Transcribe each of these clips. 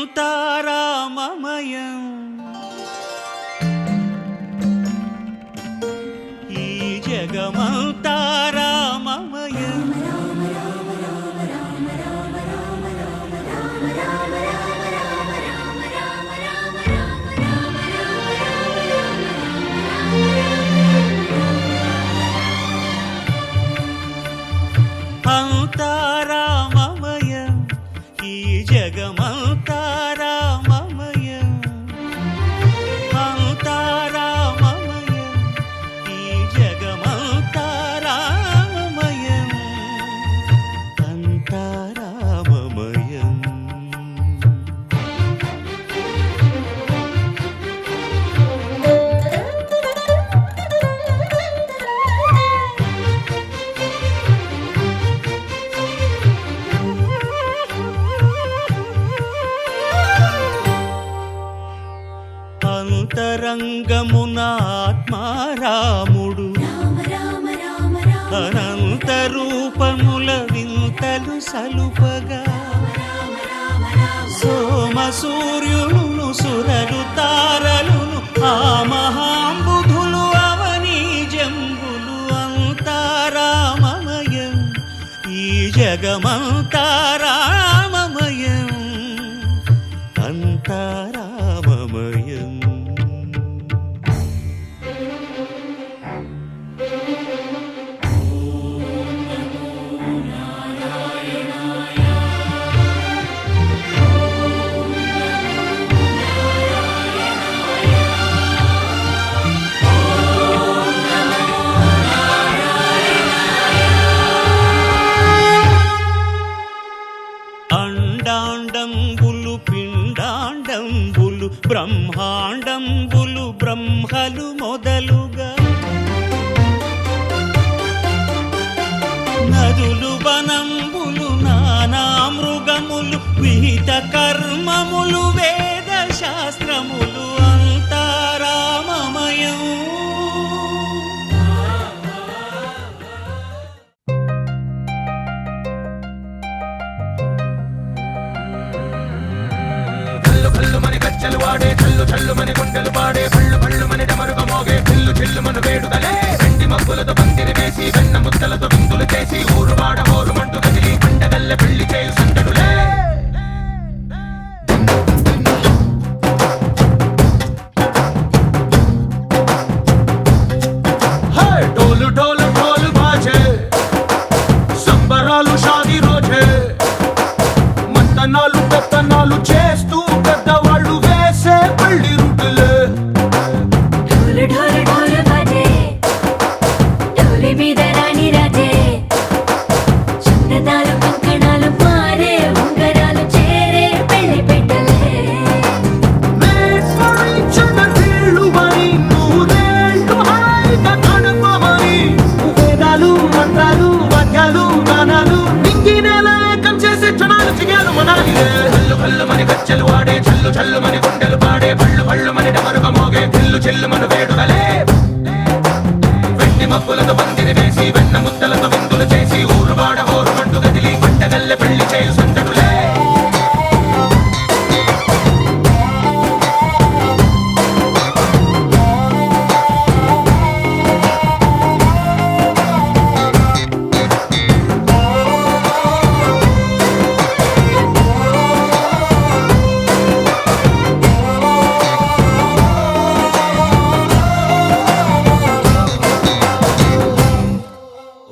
అంతారామమయం ఈ జగమంతారామమయం అంతారామమయం ఈ జగమంతారామమయం అంతారామమయం ఈ జగమంతారామమయం అంతారామమయం అంతరంగమున ఆత్మారాముడు అనంత రూపముల వింతలు సలుపగా సోమ సూర్యులను సురలు తారలును ఆ మహాంబుధులు అవనీ జంబులు అంతారామమయం ఈ జగమంతారామమయం అంతారామమయం అండాండంబులు పిండాండంబులు బ్రహ్మాండంబులు బ్రహ్మలు మొదలుగా నదులు వనంబులు నానా మృగములు విహిత కర్మములు వేద శాస్త్రములు అంతారామమయం చల్లు వాడే చల్లు చల్లు మని గుండెలు పాడే పళ్ళు పళ్ళు మని డమరుగ మోగే చిల్లు చిల్లు మన వేడుదలే వెండి మబ్బులతో పందిరి వేసి వెన్న ముద్దలతో విందులు చేసి ఊరు వాడ ఊరు మంటు కదిలి పండగల్లె పెళ్లి చేయు సందడులే డోలు డోలు డోలు బాజే సంబరాలు షాదీ రోజే మంతనాలు పెత్తనాలు చేస్తూ పెద్దవాళ్ళు వేసే పెళ్లి రుటులే ఢోలు ఢోలు ఢోలు బాజే ఢోలి మీద రాణి రాజే చందనాలు కంకణాలు మారే ఉంగరాలు చేరే పెళ్లి పెట్టలే వీళ్ళు మరి నూరేళ్ళు హాయిగా గడపమని వేదాలు మంత్రాలు వాద్యాలు గానాలు ఇంగి నెల ఏకం చేసే క్షణాలు చిగాలు మనాలిలే కల్లు కల్లు మని గజ్జలు వాడే చల్లు చల్లు మని గుండెలు పాడే పళ్ళు పళ్ళు మని డమరుగ మోగే చిల్లు చిల్లు మన వేడుదలే వెండి మబ్బులతో పందిరి వేసి వెన్న ముద్దలతో విందులు చేసి ఊరు వాడ ఊరు మంటు గదిలి పంటగల్లె పెళ్లి చేయు సందడులే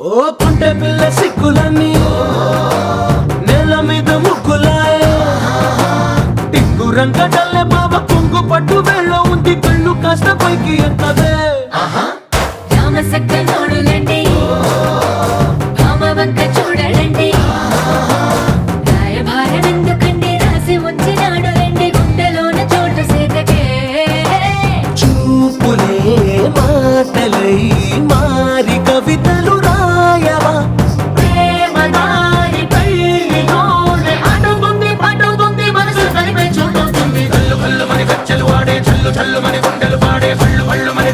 ఓ పుంటె పిల్ల సిక్కులన్నీ నేల మీద ముగ్గులాయ టింగు రంగడల్లె బాబా కొంగు పట్టు వెళ్ళ ఉంది కళ్ళు కాస్త పైకి ఎత్తదే రామ సక్క నోడులండి భామ వంక చూడలండి రాయభారం ఎందుకండి రాసి ఉంచినాడు రండి గుండెలోన చోటు సీతకే చూపులే మాటలై మారి కవితలు రాయవా ప్రేమ దారి పెళ్లిలోనే అడుగుంది పడుతుంది మనసు కలిపే చూడుతుంది కల్లు కల్లు మని గజ్జలు వాడే చల్లు చల్లు మని గుండెలు పాడే పళ్ళు పళ్ళు మని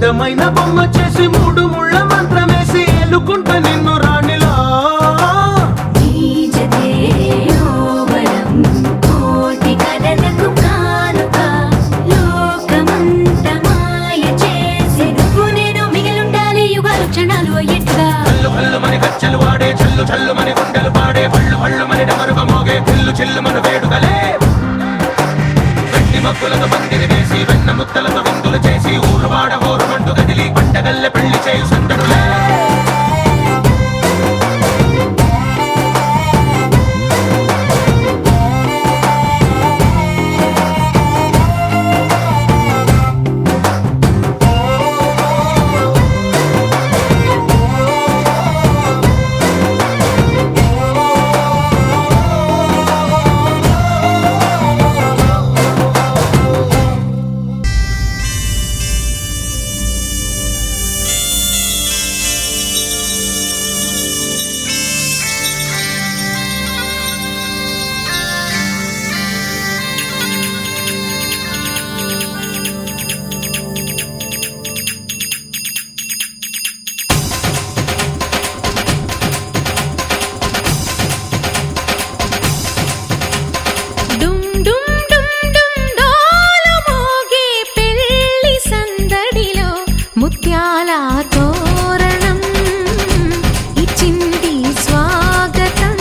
అందమైన బొమ్మ చేసి మూడు ముళ్ళ మంత్రమేసి ఎలుకుంట నిన్ను రాణిలా నీజతే ఓవరం కోటి కలలకు కానుక లోకమంత మాయ చేసి నువ్వు నేను మిగిలుండాలి యుగాలు క్షణాలు అయ్యేట్టుగా హల్లు హల్లు మని గజ్జలు వాడే చల్లు చల్లు మని గుండెలు పాడే హల్లు హల్లు మని డమరుగ మోగే పిల్లు చిల్లు మన వేడుకలే వెట్టి మక్కులతో పందిరి వేసి వెన్న ముద్దలతో విందులు చేసి ఊరు వాడ ఊరు మంటు కదిలి పంటగల్లె పెళ్లి చేయు సందడులే డుమ్ డుమ్ డుమ్ డుమ్ డోలు మోగే పెళ్లి సందడిలో ముత్యాల తోరణం ఇచ్చింది స్వాగతం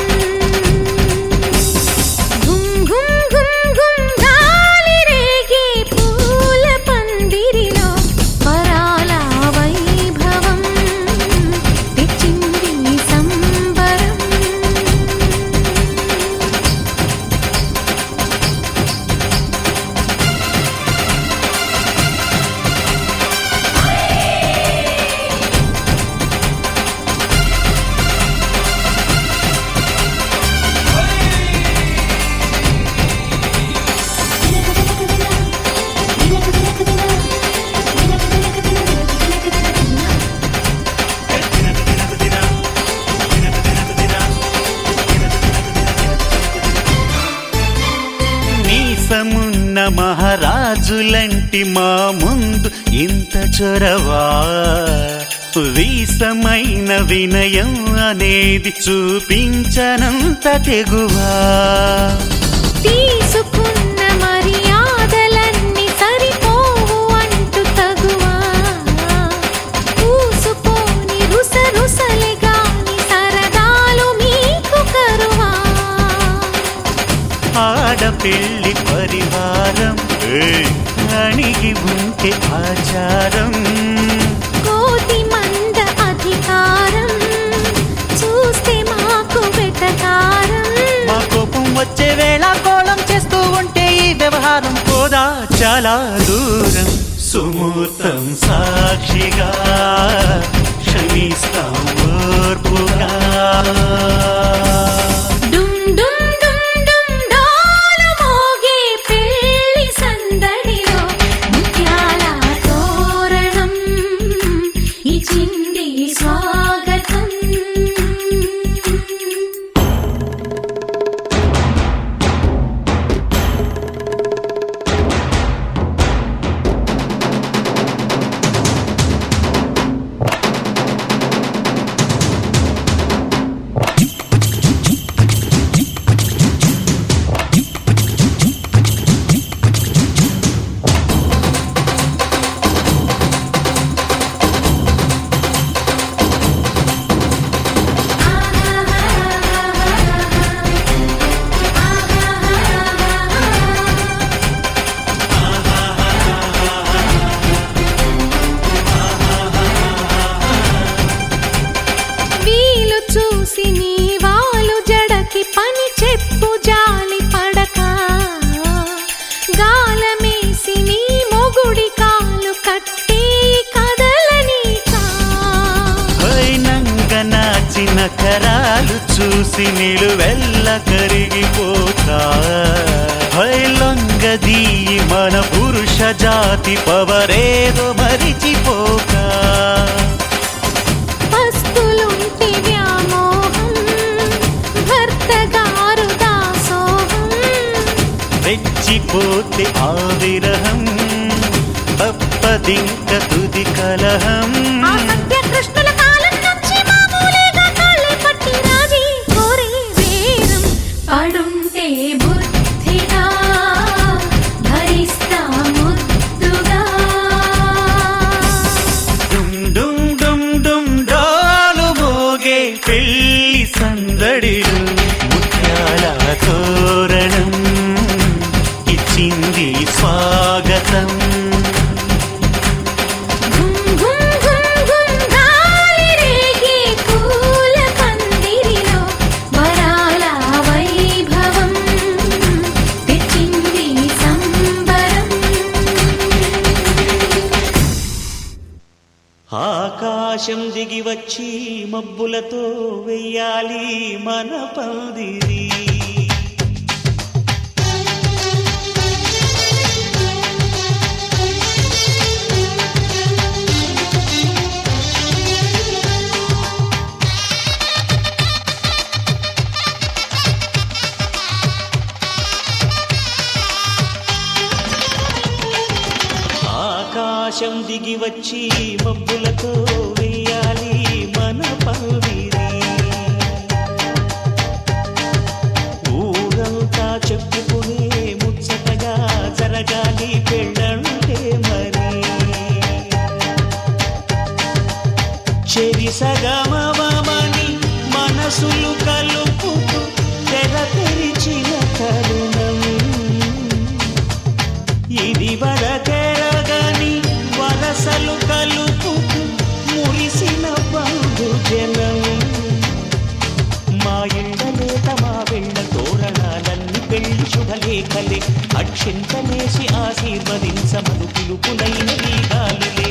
గుమ్ గుమ్ గుమ్ గుమ్ గాలి రేగే పూల పందిరిలో వరాల వైభవం తెచ్చింది సంబరం నీసమున్న మహారాజులంటి మా ముందు ఇంత చొరవా వీసమైన వినయం అనేది చూపించనంత తెగువా తీసుకున్న మర్యాదలన్నీ సరిపోవు అంటూ తగువా పూసుకొని రుసరుసలే గాని సరదాలు మీకు కరువా ఆడపిల్లి పరివారం అణిగి ఉంటే ఆచారం కోటి మంద అధికారం చూస్తే మాకు వెటకారం మా కోపం వచ్చే వేళ కోళం చేస్తూ ఉంటే ఈ వ్యవహారం పోదా చాలా దూరం సుమూర్తం సాక్షిగా క్షమిస్తాం ఓర్పుగా డుమ్ డుమ్ డుమ్ డుమ్ డోలు మోగే పెళ్లి సందడిలో ముత్యాల తోరణం ఇచ్చింది స్వాగతం వీలు చూసి నీ వాలు జడకి పని చెప్పు జాలి పడక గాలమేసి నీ మొగుడి కాలు కట్టి కదలనీక నాచిన కరాలు చూసి నిలువెల్ల కరిగిపోక లొంగదీ మన పురుష జాతి పవరేదో మరిచిపోక పస్తులుంటి వ్యామోహం భర్తగారు దాసోహం రెచ్చిపోతే ఆ విరహం తప్పదు రాదింక తుది కలహం ఆ సత్యకృష్ణుల కాలం నుంచి మామూలుగా కాళ్ళే పట్టి రాజీ కోరే వీరం పడుంటే బుద్ధిగా భరిస్తా ముద్దుగా డుమ్ డుమ్ డుమ్ డుమ్ డాలు మోగే పెళ్లి సందడిలు ముత్యాల తోరణం ఇచ్చింది స్వాగతం ఘుమ్ ఘుమ్ ఘుమ్ ఘుమ్ గాలి రేగే పూల పందిరిలో వరాల వైభవం తెచ్చింది సంబరం ఆకాశం దిగి వచ్చి మబ్బులతో వెయ్యాలి మన పందిరి ఆకాశం దిగి వచ్చి మబ్బులతో వెయ్యాలి మన పందిరి ఊరంతా చెప్పుకునే ముచ్చటగా జరగాలి పెళ్ళంటే మరి చెరి సగమవమని మనసులు కలుపుతూ తెర తెరిచిన తరుణం ఇది వరకెరగని వరసలు కలుపుతూ మురిసిన బంధు జనం మా ఇళ్ళలేత మా వెళ్ళ తోరణాలన్నీ పెళ్లి శుభలేఖలే అక్షింతలేసి ఆశీర్వదించమను పిలుపులైన వీగాలులే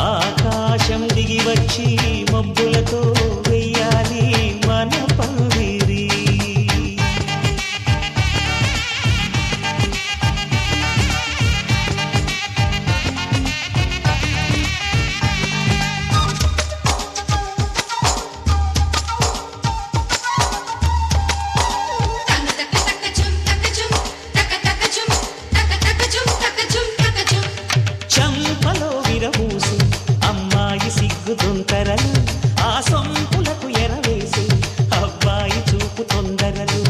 ఆకాశం దిగి వచ్చి మబ్బులతో వెయ్యాలి మన పందిరి చంపలో విరబూసి అమ్మాయి సిగ్గుతుంటరలు ఆ సొంపులకు ఎరవేసి అబ్బాయి చూపు తొందరలు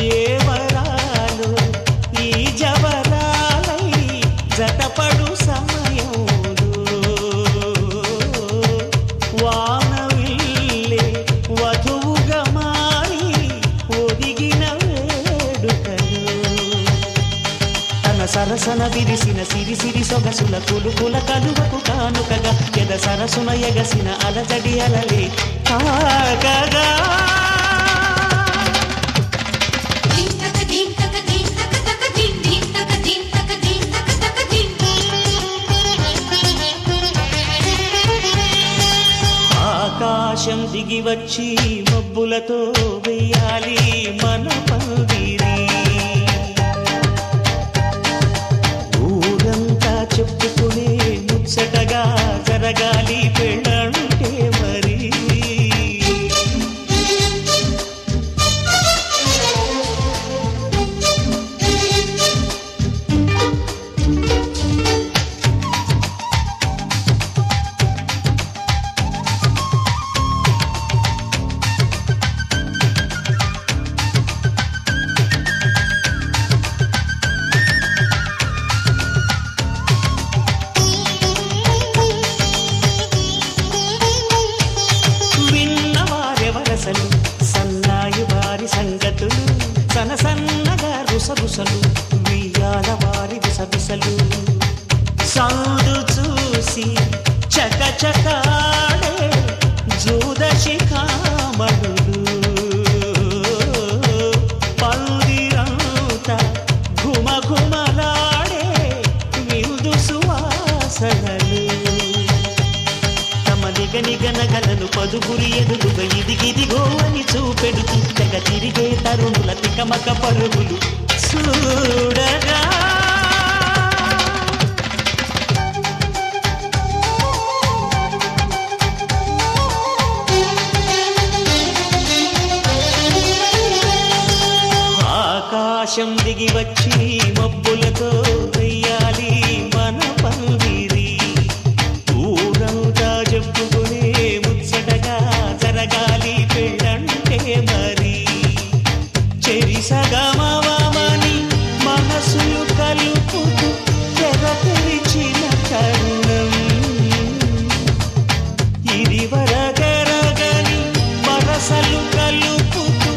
ఏ వరాలు ఈ జవరాలై జతపడు సమయంలో వానవిల్లే వధువుగా మారి ఒదిగిన వేడుకలు తన సరసన విరిసిన సిరి సిరి సొగసుల కులుకుల కలువకు కానుకగా ఎద సరసున ఎగసిన అలజడి అలలే కాగగా ఆకాశం దిగి వచ్చి మబ్బులతో వెయ్యాలి మన పందిరి ఊరంతా చెప్పుకునే ముచ్చటగా జరగాలి పెళ్ళంటే మరి విన్నవారెవరసలు సన్నాయి వారి సంగతులు సనసన్నగా రుసరుసలు వియ్యాల వారి విసవిసలు సాధు చూసి చకచకాడే జూదశిఖామణులు పందిరంతా ఘుమఘుమలాడే విందు సువాసనలు తమ నిగనగలను పదుగురి ఎదురుగా ఇదిగిదిగో అని చూపెడుతూ తెగ తిరిగే తరుణుల తికమక పరుగులు చూడగా ఆకాశం దిగి వచ్చి మబ్బులతో వెయ్యాలి మన పందిరి మరి చెరిసగమవమని మనసులు కలుపుతూ తెర తెరిచిన తరుణం ఇది వరగరగని వరసలు కలుపుతూ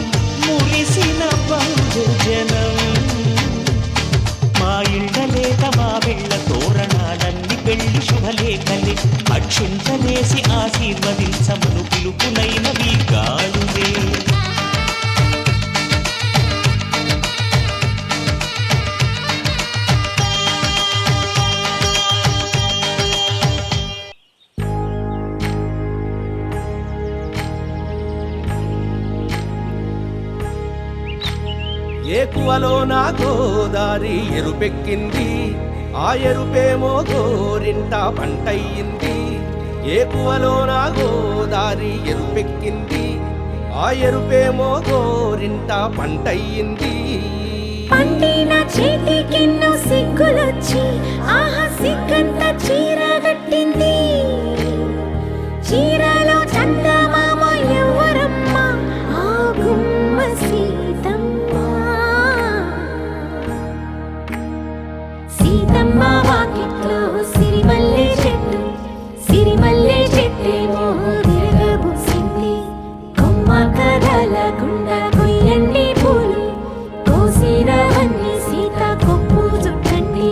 మురిసిన బహుజనం మా ఇళ్ళలేక మా వెళ్ళ తోరణాలన్నీ పెళ్లి శుభలేఖలే అక్షింతలేసి ఆశీర్వదించమను పిలుపునైనవి గాలులే ఏకువలో నా గోదారి ఎరుపెక్కింది ఆ ఎరుపేమో గోరింట పంటయ్యింది ఏకువలో నా గోదారి ఎరుపెక్కింది ఆ ఎరుపేమో గోరింట పంటయ్యింది పండిన చేతికెన్నో సిగ్గులొచ్చి ఆహా సిగ్గంత చీర కట్టింది చీరలో చందమామ ఎవరమ్మ ఆ గుమ్మ సీతమ్మ సీతమ్మ వాకిట్లో సిరిమల్లె చెట్టేమో విరగబూసింది కొమ్మ కదలకుండా కొయ్యండి పూలు కోసిరవన్నీ సీత కొప్పు చుట్టండి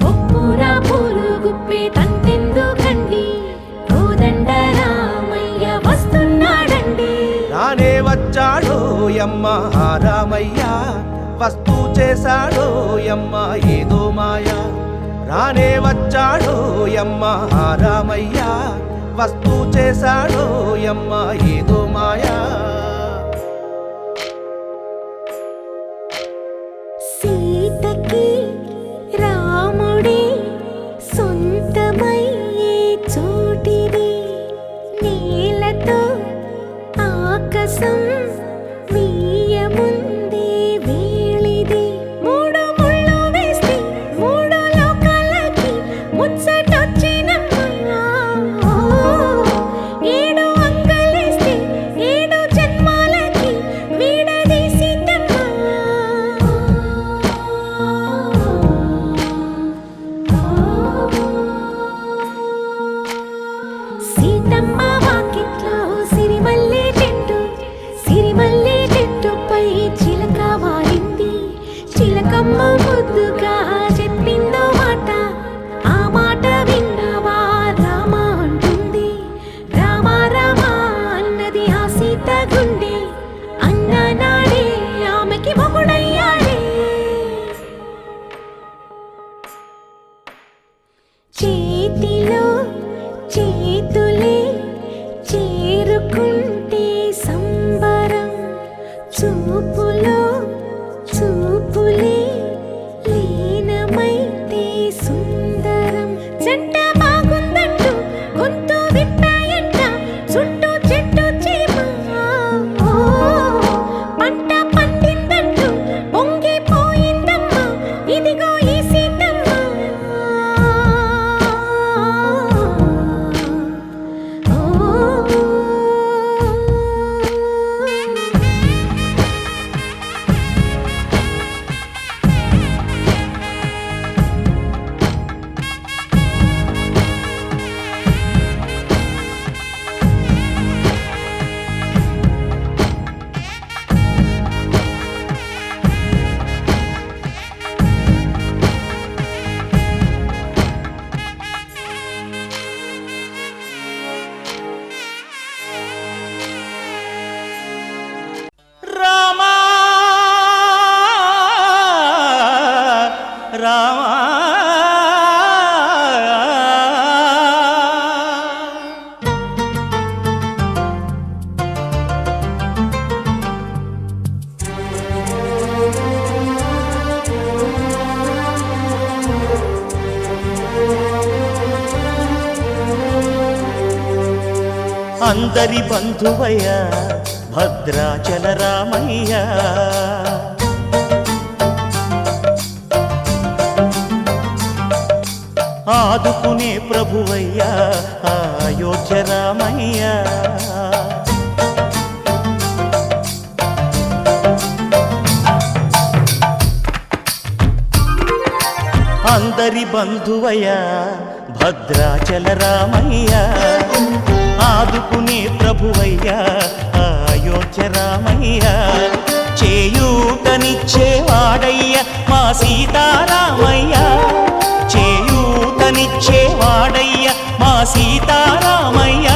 కొప్పున పూలు గుప్పే తంతెందుకండి కోదండ రామయ్య వస్తున్నాడండి రానే వచ్చాడో యమ్మ ఆ రామయ్య వస్తూ చేశాడో యమ్మ ఏదో మాయ రానే వచ్చాడో యమ్మ ఆ రామయ్య వస్తూ చేశాడో యమ్మ ఏదో మాయా సీతకి రాముడే సొంతమయ్యే చోటిది నేలతో ఆకాశం వీయముందే వేళిది మూడు ముళ్ళు వేస్తే మూడు లోకాలకి ముచ్చటొచ్చినమ్మా ఏడు అంగలేస్తే ఏడు జన్మాలకి వీడదీసిద్దమ్మా సీతమ్మ వాకిట్లో సిరిమల్లె చెట్టుపై చిలక వాలింది చిలకమ్మ ముద్దుగా చెప్పిందో మాట ఆ మాట విన్నవా రామ అంటుంది రామ రామ అన్నది ఆ సీత గుండె అన్న నాడే ఆమెకి మొగుడయ్యాడే చేతిలో చేతులే చేరుకుంటే సంబరం చూపులో చూపులే లీనమైతే సుందరం జంట బాగుందంటూ గొంతు విప్పాయంట చుట్టూ చెట్టు చీమ పంట పండిందంటూ పొంగిపోయిందమ్మా ఇదిగో ఈ సీతమ్మ రామా రామా అందరి బంధువయ్య భద్రాచల రామయ్య ఆదుకునే ప్రభువయ్యా అయోధ్య రామయ్య అందరి బంధువయ్యా భద్రాచల రామయ్య, ఆదుకునే ప్రభువయ్యా అయోధ్య రామయ్య, చేయూతనిచ్చేవాడయ్య మా సీతారామయ్య, చేయూతనిచ్చేవాడయ్య మా సీతారామయ్య,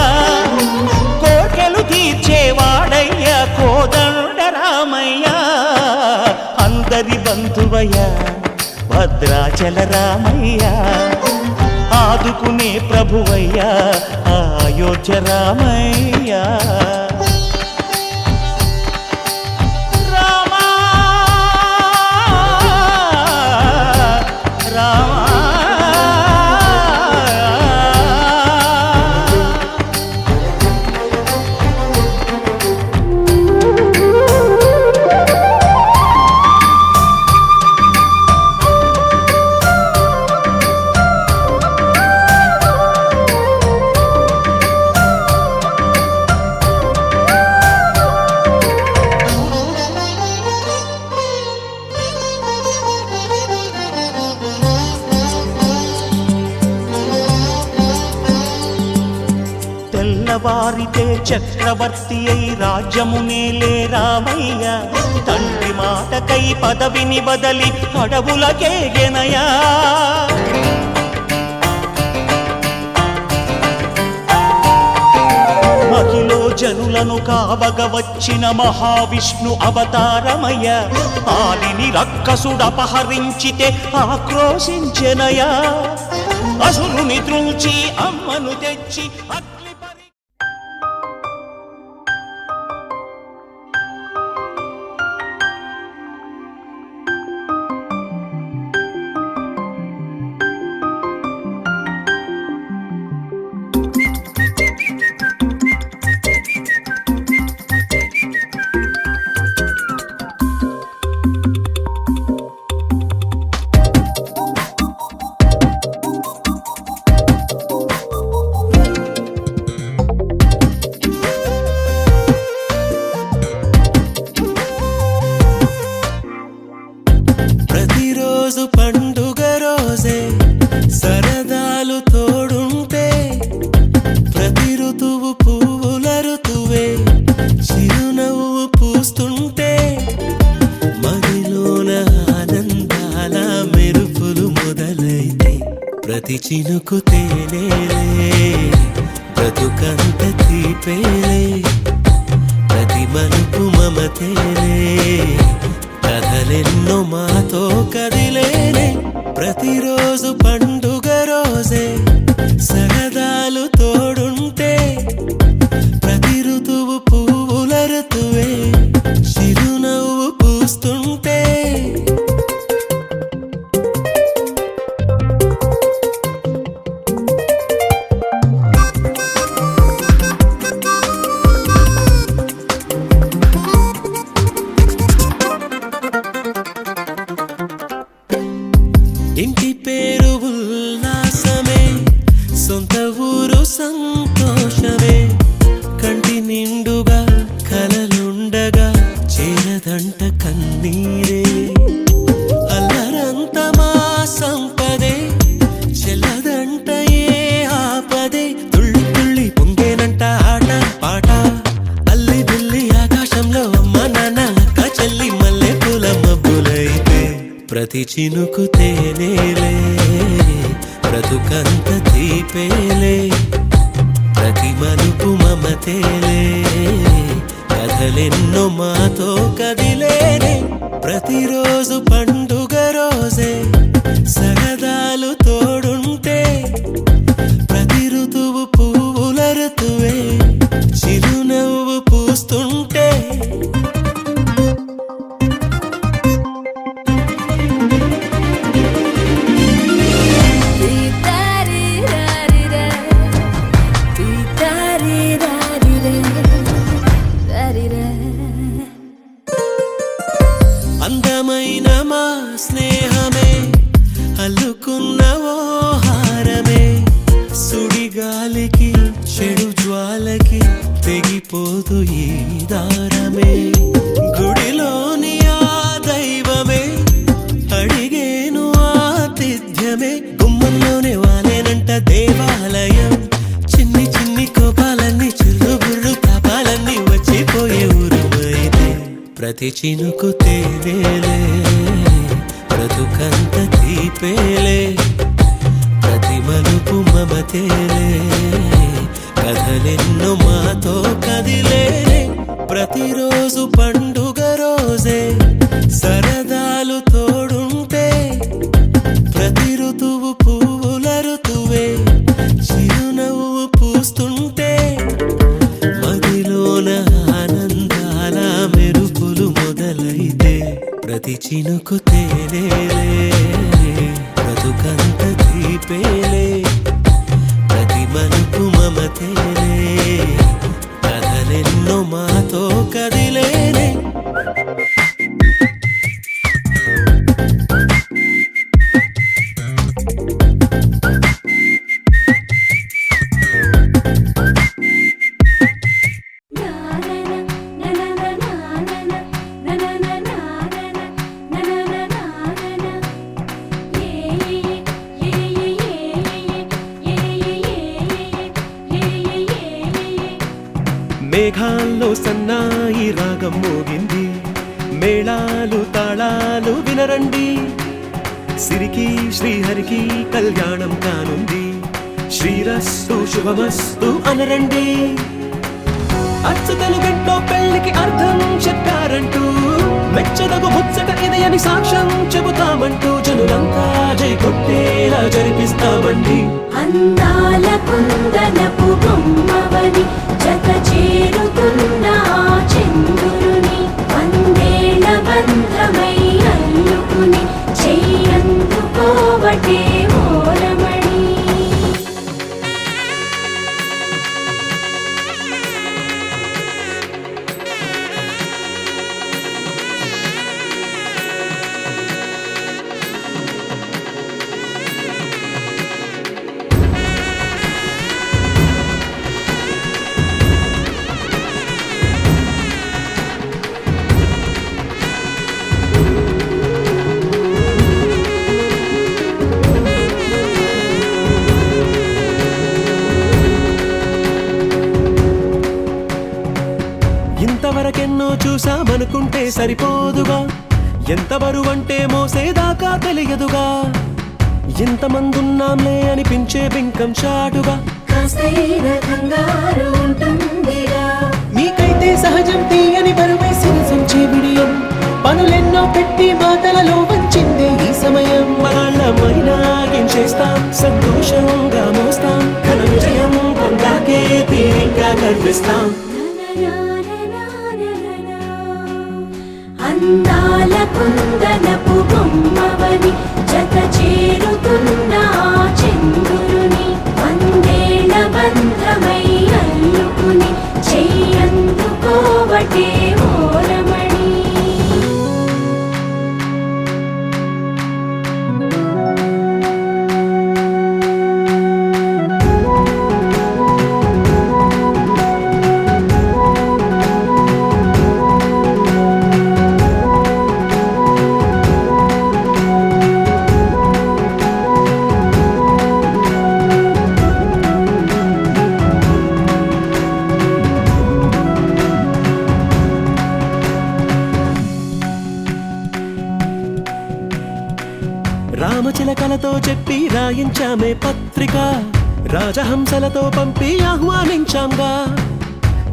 కోర్కెలు తీర్చేవాడయ్య కోదండ రామయ్య, అందరి బంధువయ్య భద్రాచల రామయ్య, ఆదుకునే ప్రభువయ్య అయోధ్య రామయ్య. తెల్లవారితే చక్రవర్తి అయి రాజ్యమునేలే రామయ్య, తండ్రి మాటకై పదవిని బదలి అడవులకేగెనయా, మహిలో జనులను కావగ వచ్చిన మహావిష్ణు అవతారమయ్య, ఆలిని రక్కసుడపహరించితే ఆక్రోశించెనయా, అసురుని త్రుంచి అమ్మను తెచ్చి పండుగ రోజే సరదాలు తోడుంటే, ప్రతి ఋతువు పువ్వుల ఋతువే చిరునవ్వు పూస్తుంటే, మదిలోన ఆనందాల మెరుపులు మొదలైతే, ప్రతి చినుకు తేనేలే బ్రతుకంత తీపేలే, ప్రతి మలుపు మమతేలే కథలెన్నో మాతో కదిలేనే, ప్రతిరోజు పండుగ రోజే సరదాలు తోడుంటే, ప్రతి ఋతువు పువ్వుల ఋతువే చిరునవ్వు పూస్తుంటే, ఇంటి పేరు ఉల్లాసమే, సొంత ఊరు సంతోషమే, కంటి నిండుగా కలలుండగా చేరదంట కన్నీరే, అల్లరంత మా సంపదే చెల్లదంట ఏ ఆపదే, తుళ్ళి తుళ్ళి పొంగేనంట ఆట పాట, అల్లి బిల్లి ఆకాశంలో అమ్మ నాన్న అక్క చెల్లి మల్లె పూల మబ్బులైతే, ప్రతి చినుకు తేనేలే బ్రతుకంత తీపేలే, ప్రతి మలుపు మమతేలే కథలెన్నో మాతో కదిలేనే, ప్రతిరోజు పండుగ రోజే సరదాలు తోడుంటే, ప్రతి ఋతువు పువ్వుల ఋతువే చిరునవ్వు పూస్తుంటే, అందమైన మా స్నేహమే అల్లుకున్న ఓ హారమే, సుడిగాలికి చెడు జ్వాలకి తెగిపోదు ఈ దారమే, గుడిలోని ఆ దైవమే అడిగేను ఆతిథ్యమే, ప్రతి చినుకు తేనేలే బ్రతుకంత తీపేలే ప్రతి మలుపు మమతేలే కథలెన్నో మాతో కదిలేనే ప్రతిరోజు పండుగ రోజే సరదాలు తోడుంటే ప్రతి ఋతువు పువ్వుల ఋతువే చిరునవ్వు పూస్తుంటే మదిలోన ఆనందాల మెరుపులు మొదలైతే ప్రతి చినుకు తేనేలే బ్రతుకంత తీపేలే ప్రతి మలుపు మమతేలే కథలెన్నో మాతో కదిలేనే మేఘాల్లో సన్నాయి రాగం మోగింది మేళాలు తాళాలు వినరండి సిరికి శ్రీహరికి కళ్యాణం కానుంది శ్రీరస్తు శుభమస్తు అనరండి అచ్చతలు గంటో పెళ్లికి అర్థం చెప్పారంటూ మెచ్చదగు ముచ్చట ఇది అని సాక్ష్యం చెబుతామంటూ జనులంతా జై కొట్టేలా జరిపిస్తామండి అందాల కుందనపు బొమ్మవని జత చేరుతున్న ఆ చంద్రుని వందేళ్ల బంధమై అల్లుకుని చెయ్యందుకోవటే ఓరమణి ఇంతవరకెన్నో చూసామనుకుంటే సరిపోదుగా ఎంత బరువంటే మోసేదాకా తెలియదుగా ఇంతమందున్నాంలే అనిపించే బింకం చాటుగా కాస్తైన కంగారు ఉంటుందిగా మీకైతే సహజం తీయని బరువై సిరసంచే విడియం పనులెన్నో పెట్టి మాటలలో వంచిందే ఈ సమయం మనాళ్ళమైనా ఏం చేస్తాం సంతోషంగా మోస్తాం ఘన విజయం పొందాకే తీరిగ్గా కనిపిస్తాం అందాల కుందనపు బొమ్మవని జత చేరుతున్న ఆ చంద్రుని వందేళ్ల బంధమై అల్లుకుని చెయ్యందుకోవటే ఓరమణి రామచిలకలతో చెప్పి రాయించామే పత్రిక రాజహంసలతో పంపి ఆహ్వానించాంగా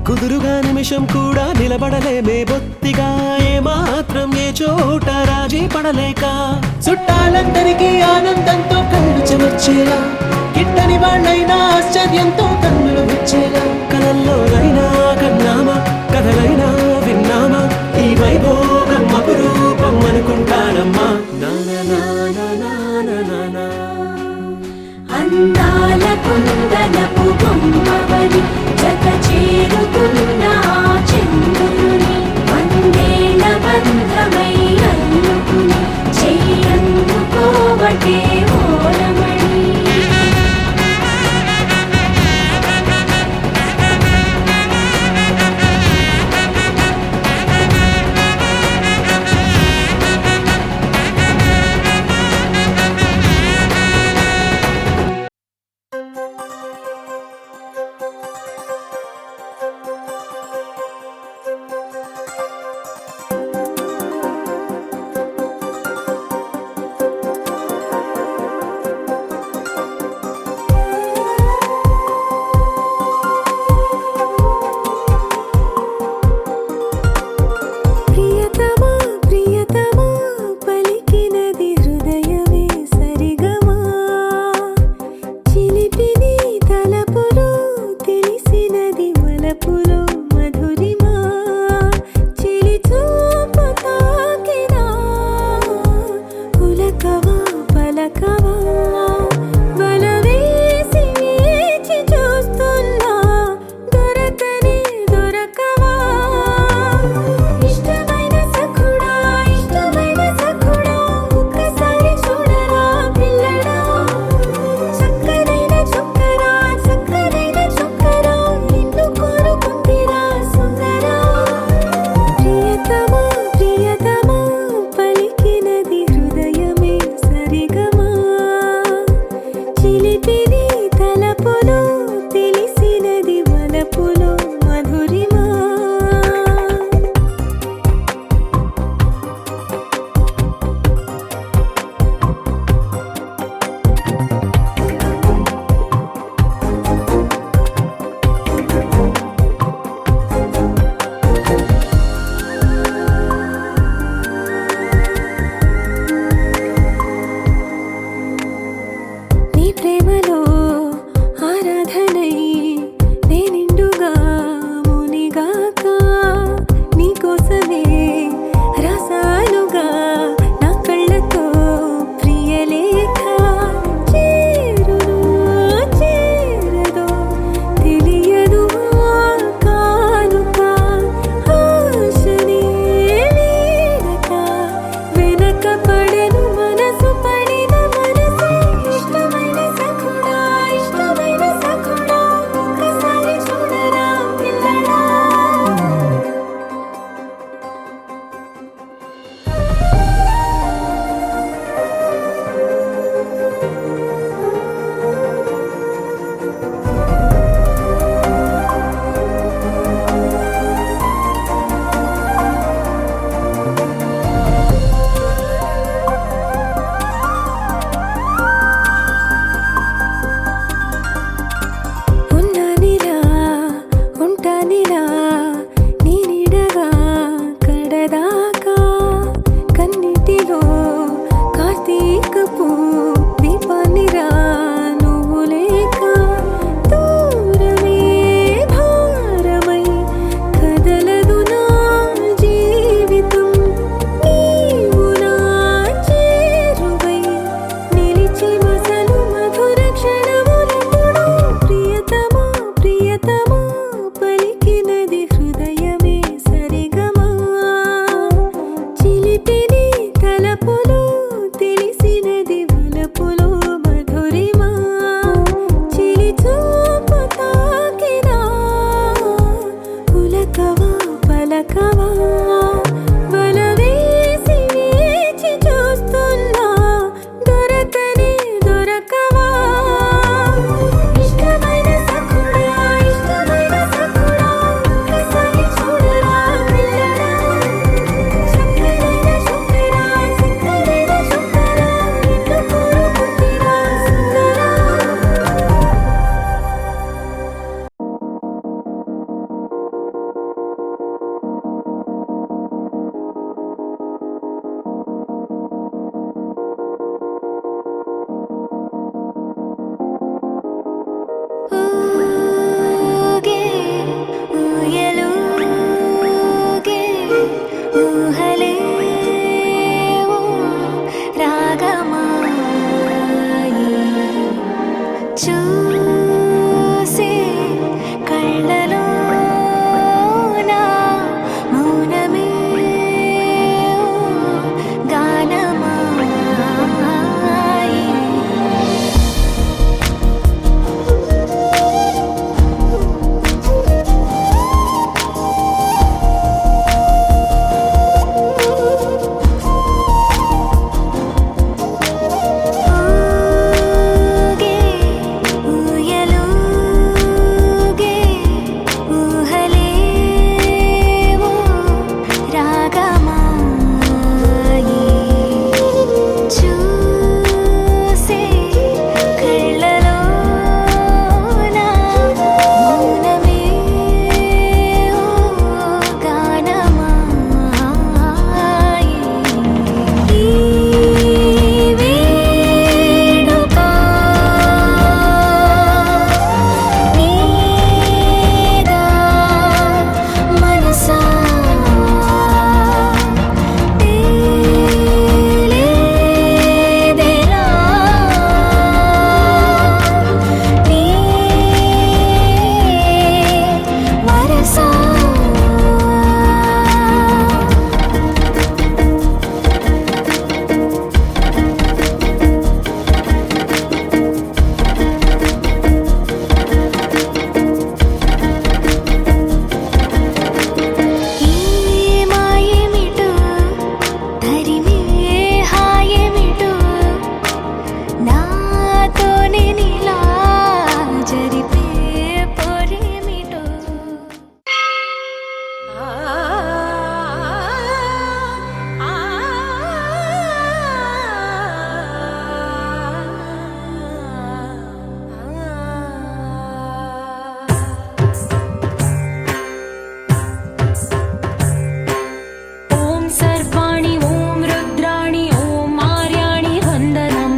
కుదురుగా నిమిషం కూడా నిలబడలేమే బొత్తిగా ఏమాత్రం ఏ చోట రాజీ పడలేక చుట్టాలందరికీ ఆనందంతో కళ్ళు చెమర్చేలా గిట్టని వాళ్ళైనా ఆశ్చర్యంతో కన్నులు వచ్చేలా కలల్లోనైనా కన్నామా కథలైనా విన్నామా ఈ వైభోగం అపురూపం అనుకుంటానమ్మా అందాల కుందనపు బొమ్మవని జత చేరుతున్న ఆ చంద్రుని వందేళ్ల బంధమై అల్లుకుని చెయ్యందుకోవటే ఓరమణి వలవేసి వేచి చూస్తున్నా దొరకనే దొరకవా ఇష్టమైన సఖుడా ఒకసారి చూడరా పిల్లడా చక్కనైన శుభ్రా చక్కనైన శుభ్రా నిన్ను కోరుకుంటిరా సుందరా ఊగే ఊయలూగే ఊహలేవో రాగమాయి చూసే కళ్ళలోన మౌనమే గానమాయి ఊగే ఊయలూగే ఊహలేవో రాగమాయి చూసే కళ్ళలోన మౌనమే గానమాయి ఈ వేడుక నీదా మనసా తేలేదెలా నీ వరసా ఈ మాయేమిటో తరిమే హాయేమిటో నాతోనే నీలా జరిపే పొరేమిటో ఓం సర్వాణి ఓం రుద్రాణి ఓం ఆర్యాణి వందనం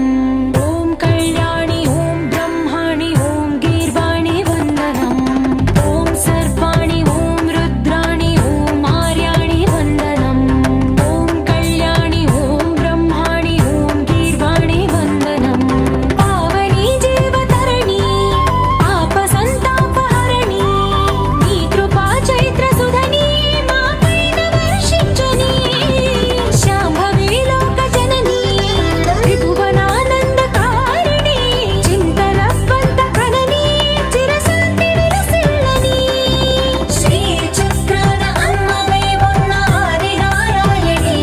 ఓం కళ్యాణి ఓం బ్రహ్మాణి ఓం గీర్వాణి వందనం ఓం సర్వాణి ఓం రుద్రాణి ఓం ఆర్యాణి వందనం ఓం కళ్యాణి ఓం బ్రహ్మాణి ఓం గీర్వాణి వందనం పావని జీవతరణి ఆప సంతాపహరణి నీ కృపా చైత్ర సుధని మా పైన వర్షించుని శాంభవి లోక జనని త్రిభువనానందకారిణి చింతల పంత కనని చిరశాంతి విలసిల్లని శ్రీ చక్రాన అమ్మవై ఉన్న ఆది నారాయణి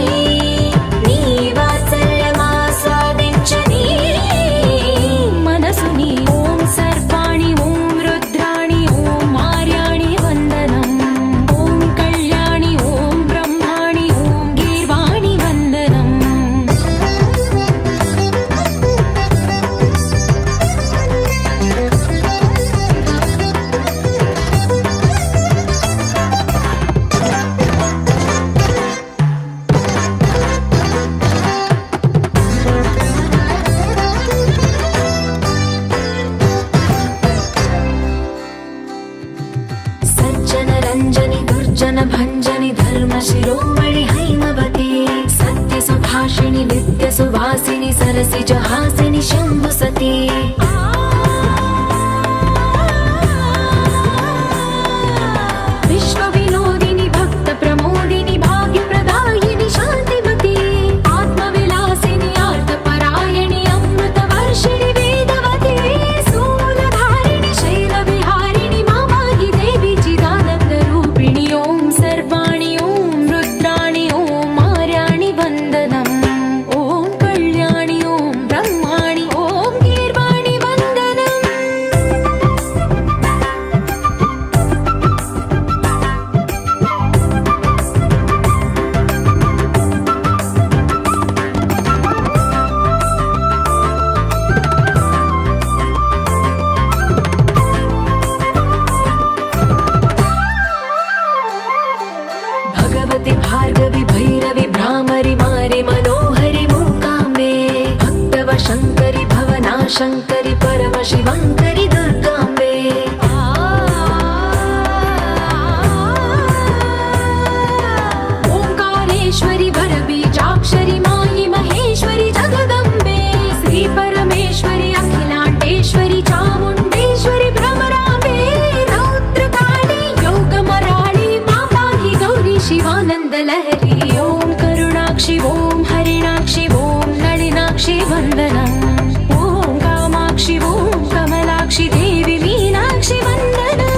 నీ వాత్సల్యమాస్వాదించని మనసుని ఓం సర్వాణి ఓం రుద్రాణి ఓం ఆర్యాణి వందనం ఓం కళ్యాణి ఓం బ్రహ్మాణి ఓం గీర్వాణి వందనం సజ్జన రంజని దుర్జన భంజని ధర్మ శిరోమణి హైమవతి సత్య సుభాషిణి నిత్య సువాసిని సరసిజ హాసిని శంభు సతీ విశ్వ వినోదిని భక్త ప్రమోదిని భాగ్య ప్రదాయిని శాంతిమతి ఆత్మ విలాసిని ఆర్త పరాయణి అమృత వర్షిణి వేదవతి శూలధారిణి శైల విహారిణి మామాగి దేవి చిదానంద రూపిణి ఓం సర్వాణి ఓం పార్వతి భార్గవి భైరవి భ్రామరి మారి మనోహరి మూకాంబే భక్తవ శంకరి భవనా శంకరి పరమ శివంకరి దుర్గాంబే ఓంకారేశ్వరి వరబీజాక్షరి మాయి మహేశ్వరి జగదంబే శ్రీ పరమేశ్వరి అఖిలాండేశ్వరి చాముండేశ్వరి భ్రమరాంబే రౌద్రకాళి యోగమరాళి మాతాహి గౌరీ శివానందలహరి ఓం కరుణాక్షి ఓం హరిణాక్షి ఓం నళినాక్షి వందనం ఓం కామాక్షి ఓం కమలాక్షి దేవి మీనాక్షి వందనం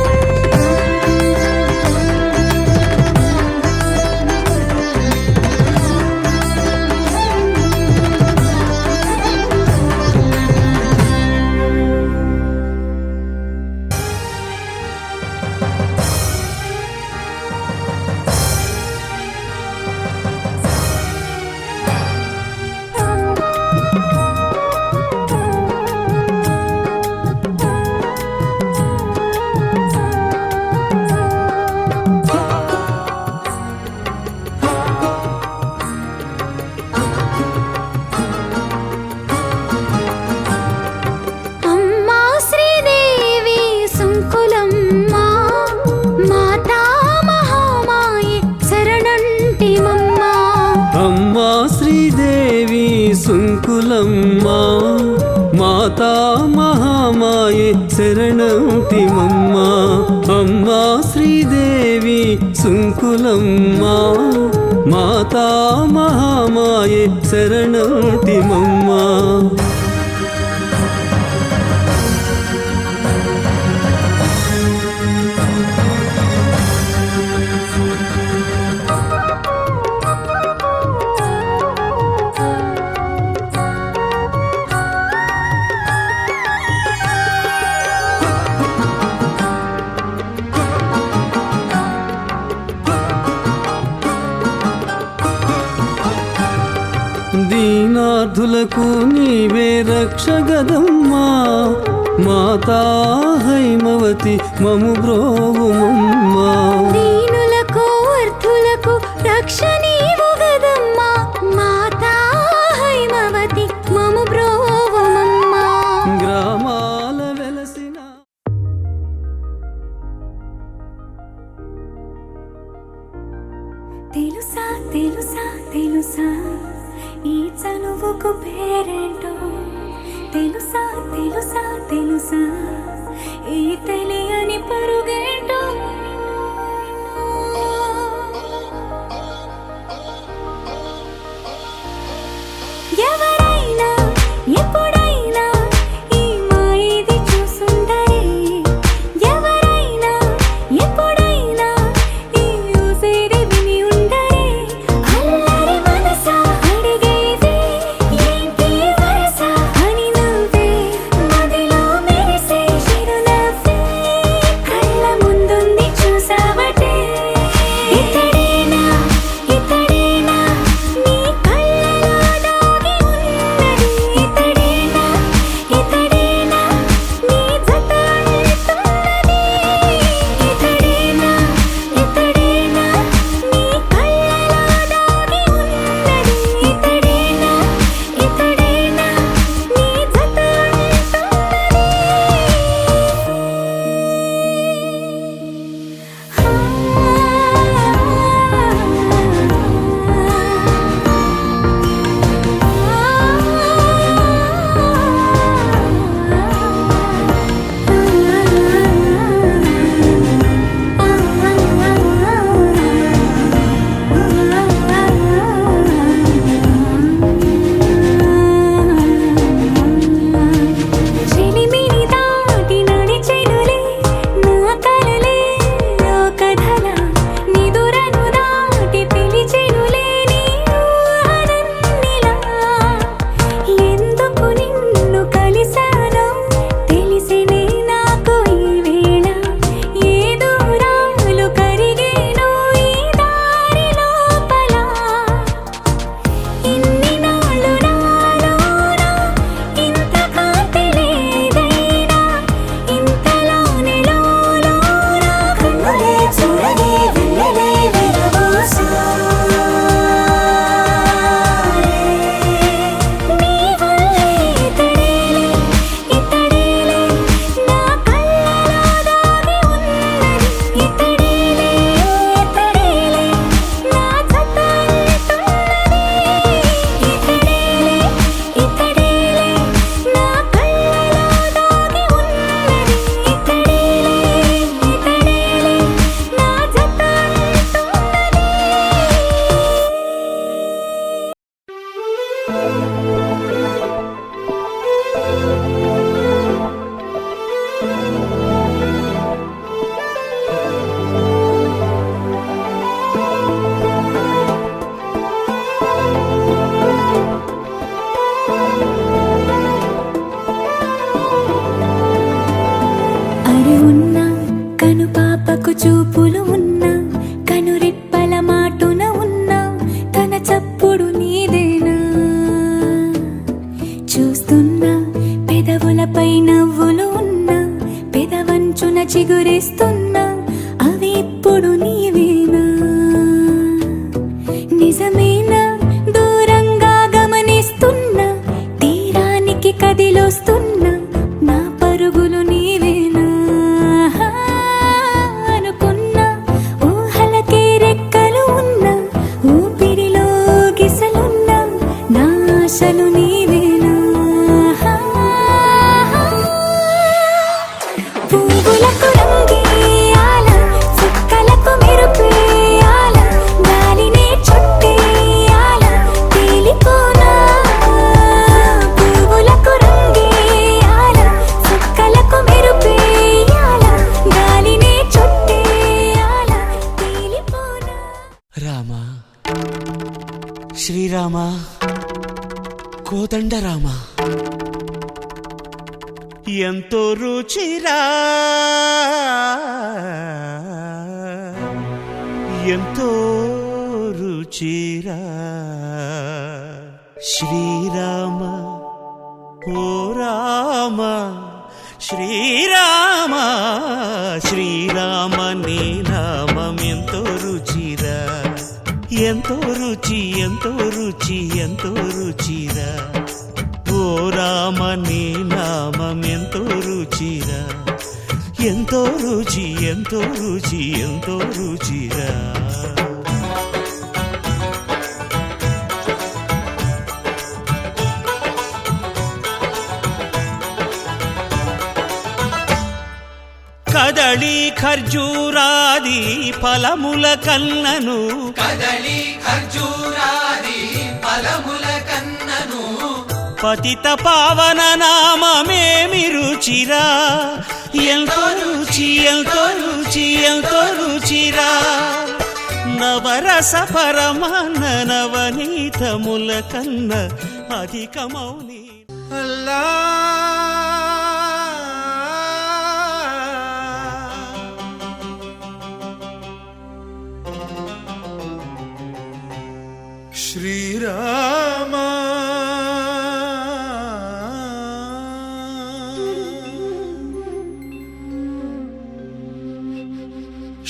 అమ్మా శ్రీదేవి సుంకులమ్మ మాతా మహామాయి శరణంటిమమ్మ అమ్మా శ్రీదేవి సుంకులమ్మ మాతా మహామాయే శరణంటిమమ్మ అమ్మా శ్రీదేవి సుంకులమ్మ మాతా మహామాయే శరణంటిమమ్మ దీనార్థులకు నీవే రక్షగదమ్మా మాతా హైమవతి మము బ్రోవుమమ్మా దీనులకు అర్థులకు రక్ష నీవు గదమ్మా మాతా హైమవతి మము బ్రోవమమ్మ గ్రామాల వెలసిన తెలుసా తెలుసా తెలుసా ఈ చనువుకు పేరేంటో తెలుసా తెలుసా తెలుసా ఈ తెలియని పరుగేంటో ఎవరైనా ఎప్పుడైనా ఈ మాయది చూసుండరే ఎవరైనా ఎప్పుడైనా ఈ ఊసేది విని ఉండరే అల్లరి మనసా అడిగేది ఏంటి వరస అని నువ్వే మదిలో మెరిసే చిరునవ్వే కళ్ళ ముందుంది చిగురిస్తున్నా అవి ఇప్పుడు నీవేనా నిజమేనా దూరంగా గమనిస్తున్నా తీరానికి కదిలొస్తున్నా నా పరుగులు నీవేనా అనుకున్నా ఊహలకే రెక్కలు ఉన్నా ఊపిరిలో గిసలున్నా నా ఆశలు నీవేనా పువ్వులకు రంగేయాల చుక్కలకు మెరుపేయాల గాలినే చుట్టేయాల తేలిపోనా పువ్వులకు రంగేయాల చుక్కలకు మెరుపేయాల గాలినే చుట్టేయాల తేలిపోనా రామ శ్రీరామ కోదండ రామ ఎంతో రుచిరా ఎంతో రుచిరా శ్రీరామ ఓ రామ శ్రీరామ శ్రీరామ నీ నామం ఎంతో రుచిరా ఎంతో రుచి ఎంతో రుచి ఎంతో రుచిరా ఓ రామ నీ నామం ఎంతో రుచిరా ఎంతో రుచి ఎంతో రుచి ఎంతో రుచిరా కదళి ఖర్జూరాది ఫలముల కన్నను కదలి ఖర్జూరాది ఫలముల కన్నను పతిత పావన నామమేమి రుచిరా ఎంతో రుచి ఎంతో రుచి ఎంతో రుచిరా నవరస పరమాన్న నవనీతముల కన్న అధికమౌని అల్లా శ్రీరామ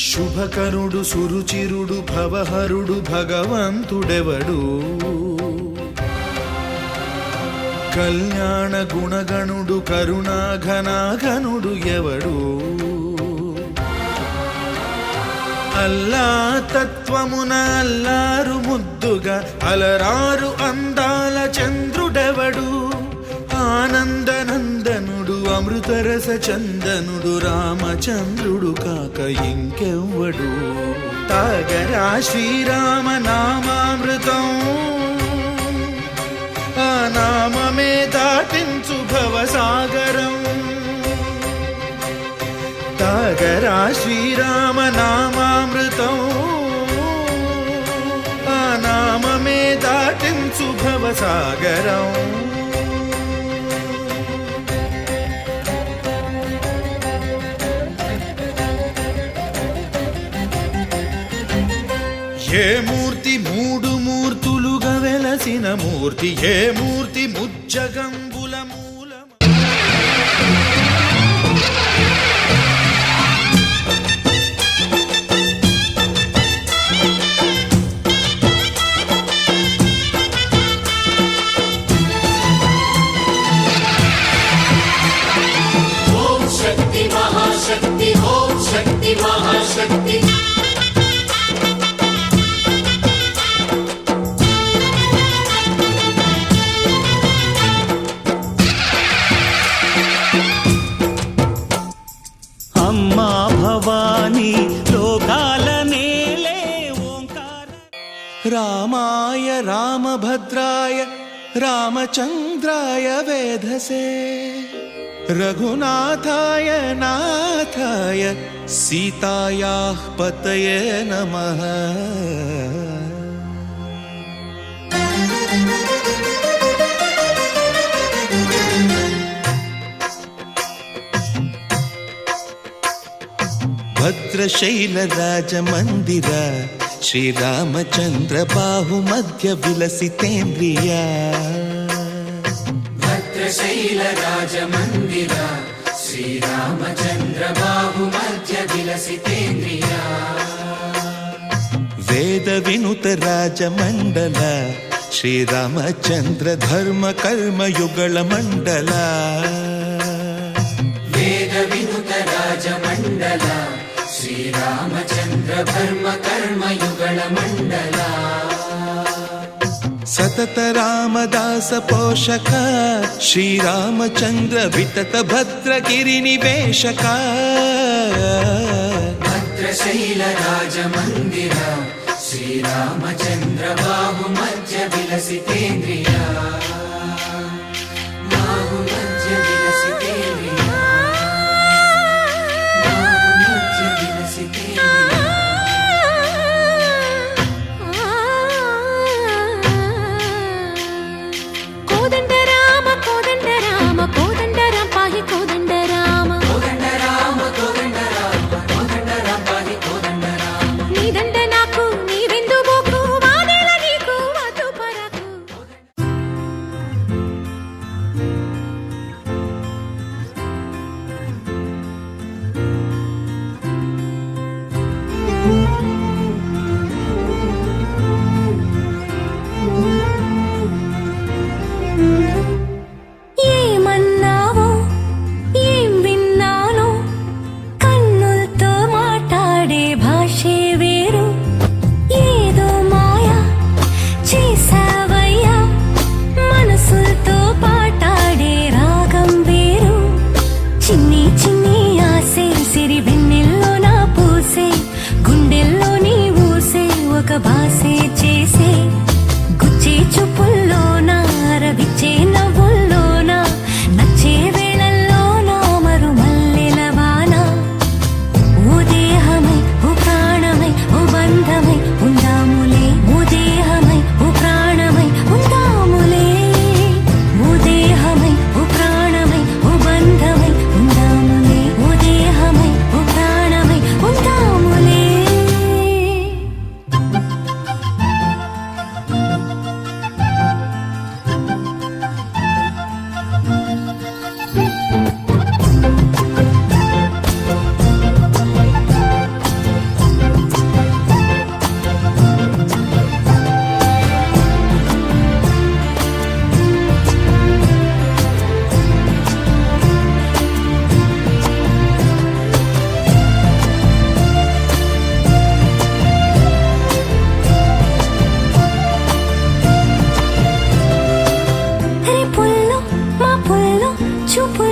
శుభకరుడు సురుచిరుడు భవహరుడు భగవంతుడెవడు కళ్యాణ గుణగణుడు కరుణాఘనాఘనుడు ఎవడు అల్లా తత్వమున అల్లారు ముద్దుగా అలరారు అందాల చంద్రుడెవడు ఆనందనందనుడు అమృతరస చందనుడు రామచంద్రుడు కాక ఇంకెవ్వడు తాగరా శ్రీరామ నామామృతం ఆ నామమే దాటించు భవసాగరం తాగరా శ్రీరామ నామామృతం ఆ నామమే దాటించు భవసాగరం ఏ మూర్తి మూడు మూర్తులుగా వెలసిన మూర్తి ఏ మూర్తి ముజ్జగంబుల మూలం ఓం శక్తి మహాశక్తి ఓం శక్తి మహాశక్తి అమ్మా భవానీ లోకాల నేలే ఓంకార రామాయ రామభద్రాయ రామచంద్రాయ వేధసే రఘునాథాయ నాథాయ సీతాయాః పతయే నమః భద్రశైల రాజమందిర శ్రీరామచంద్ర బాహుమధ్య విలసితేంద్రియ భద్రశైల రాజమందిర శ్రీ శ్రీరామచంద్ర బాహు మధ్య విలసితేంద్రియా వేద వినుత రాజమండల శ్రీరామచంద్ర ధర్మ కర్మయుగళ మండల వేద వినుత రాజమండల శ్రీరామచంద్ర ధర్మ కర్మయుగళ మండల సతత రామదాస పోషక శ్రీరామచంద్ర వితత భద్రగిరి నివేశక భద్రశైల రాజమందిర శ్రీరామచంద్ర బాహు మధ్య విలసితేంద్రియా బాహు మధ్య విలసితేంద్రియా బాహు మధ్య విలసితేంద్రియా కోదండ రామ కోదండ రామ కోదండ రామ పాహి కోదండ రామ కోదండ రామ కోదండ రామ కోదండ రామ పాహి కోదండ రామ నీదండ నాకు నీవెందు బోకు వాదేల నీకు వద్దు పరకు ఏమన్నావో ఏం విన్నానో కన్నులతో మాట్లాడే భాషే వేరు ఏదో మాయా చేసావయ్యా మనసులతో పాటాడే రాగం వేరు చిన్ని చిన్ని ఆసే సిరి వెన్నెల్లో నా పూసే గుండెల్లో నీ ఊసే ఒక భాసే చేసే గుచ్చే చూపుల్లోనా రవిచ్చే నవ్వుల్లోనా నచ్చే వేళల్లోనా మరు మల్లెల వాన ఓ దేహమై ఓ ప్రాణమై ఓ బంధమై ఉందాములే ఓ దేహమై ఓ ప్రాణమై ఉందాములే ఓ దేహమై ఓ ప్రాణమై ఓ బంధమై ఉందాములే ఓ దేహమై ఓ ప్రాణమై ఉందాములే రేపుల్లో మా పుల్లో చూపు